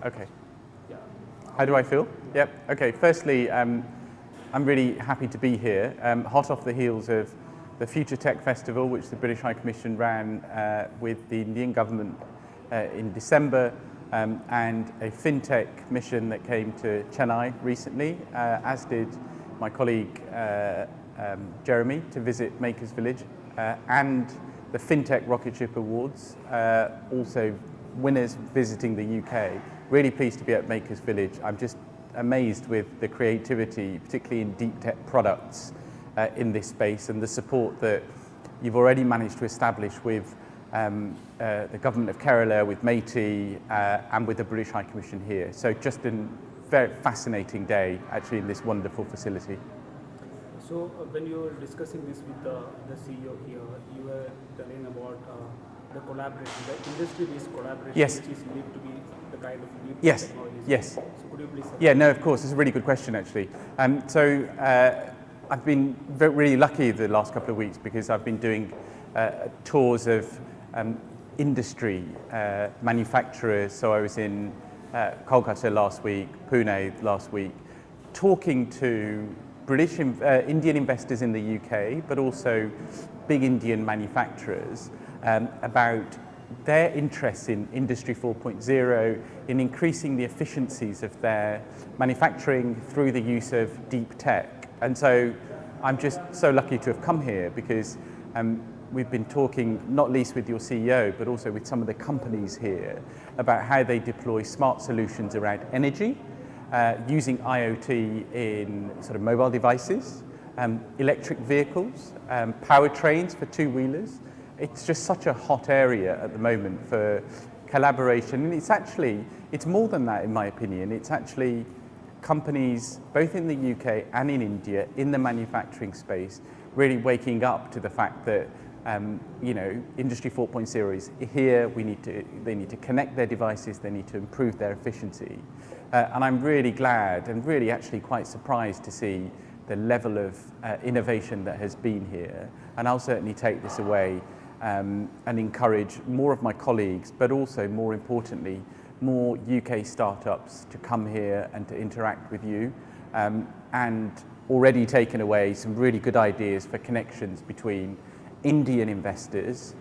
Okay. Yeah. How do I feel? Yep. Okay. Firstly, I'm really happy to be here, hot off the heels of the Future Tech Festival, which the British High Commission ran with the Indian government in December, and a fintech mission that came to Chennai recently, as did my colleague Jeremy to visit MakerVillage, and the FinTech Rocket Ship Awards, also winners visiting the UK. Really pleased to be at MakerVillage. I'm just amazed with the creativity, particularly in deep tech products in this space, and the support that you've already managed to establish with the government of Kerala, with METI, and with the British High Commission here. So just a very fascinating day, actually, in this wonderful facility. So when you were discussing this with the CEO here, you were telling about the collaboration, the industry-based collaboration, yes. which is believed to be the kind of deep yes. technologies. Yes. So could you please? Yeah, no, of course. It's a really good question, actually. I've been really lucky the last couple of weeks because I've been doing tours of industry manufacturers. So I was in Kolkata last week, Pune last week, talking to British, Indian investors in the UK, but also big Indian manufacturers about their interests in Industry 4.0, in increasing the efficiencies of their manufacturing through the use of deep tech. And so I'm just so lucky to have come here because we've been talking not least with your CEO, but also with some of the companies here about how they deploy smart solutions around energy, using IoT in sort of mobile devices, electric vehicles, powertrains for two-wheelers. It's just such a hot area at the moment for collaboration. And it's more than that, in my opinion. It's actually companies, both in the UK and in India, in the manufacturing space, really waking up to the fact that Industry 4.0 is here. They need to connect their devices. They need to improve their efficiency. And I'm really glad and really actually quite surprised to see the level of innovation that has been here. And I'll certainly take this away and encourage more of my colleagues, but also more importantly, more UK startups to come here and to interact with you, and already taken away some really good ideas for connections between Indian investors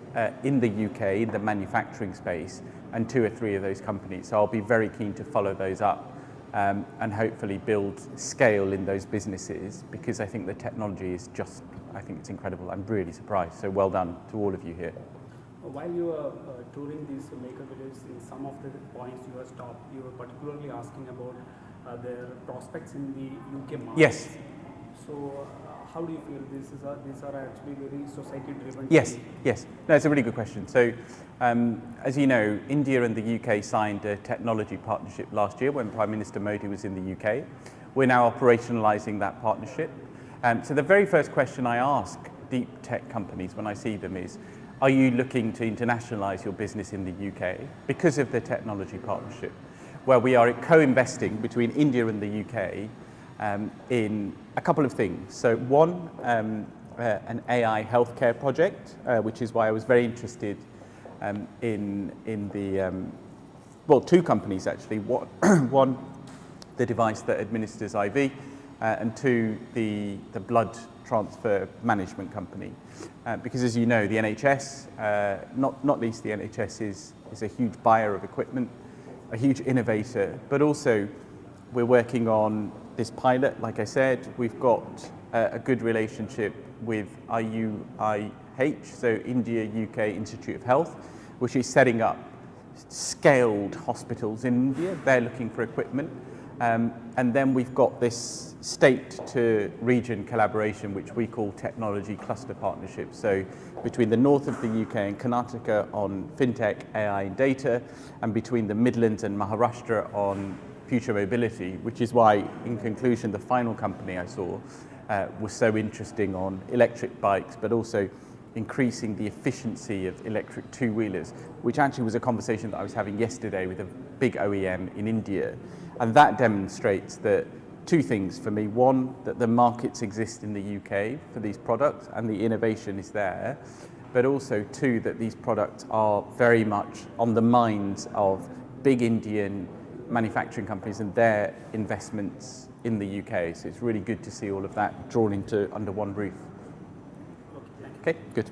in the UK, in the manufacturing space, and 2 or 3 of those companies. So I'll be very keen to follow those up and hopefully build scale in those businesses, because I think the technology is just, I think it's incredible. I'm really surprised. So well done to all of you here. While you were touring these MakerVillage, in some of the points you were stopped, you were particularly asking about their prospects in the UK market. Yes. So how do you feel these are actually very society-driven? Yes, yes. No, it's a really good question. So as you know, India and the UK signed a technology partnership last year when Prime Minister Modi was in the UK. We're now operationalising that partnership. So the very first question I ask deep tech companies when I see them is, are you looking to internationalise your business in the UK because of the technology partnership, where we are co-investing between India and the UK in a couple of things. So one, an AI healthcare project, which is why I was very interested in the, well, 2 companies actually. One, the device that administers IV, and 2, the blood transfer management company. Because as you know, the NHS, not least the NHS is a huge buyer of equipment, a huge innovator, but also we're working on this pilot. Like I said, we've got a good relationship with IUIH, so India UK Institute of Health, which is setting up scaled hospitals in India. They're looking for equipment. And then we've got this state to region collaboration, which we call technology cluster partnerships. So between the north of the UK and Karnataka on fintech, AI and data, and between the Midlands and Maharashtra on future mobility, which is why, in conclusion, the final company I saw was so interesting on electric bikes, but also increasing the efficiency of electric two-wheelers, which actually was a conversation that I was having yesterday with a big OEM in India. And that demonstrates that 2 things for me. One, that the markets exist in the UK for these products and the innovation is there, but also 2, that these products are very much on the minds of big Indian manufacturing companies and their investments in the UK. So it's really good to see all of that drawn into under one roof. Okay, thank you. Okay, good.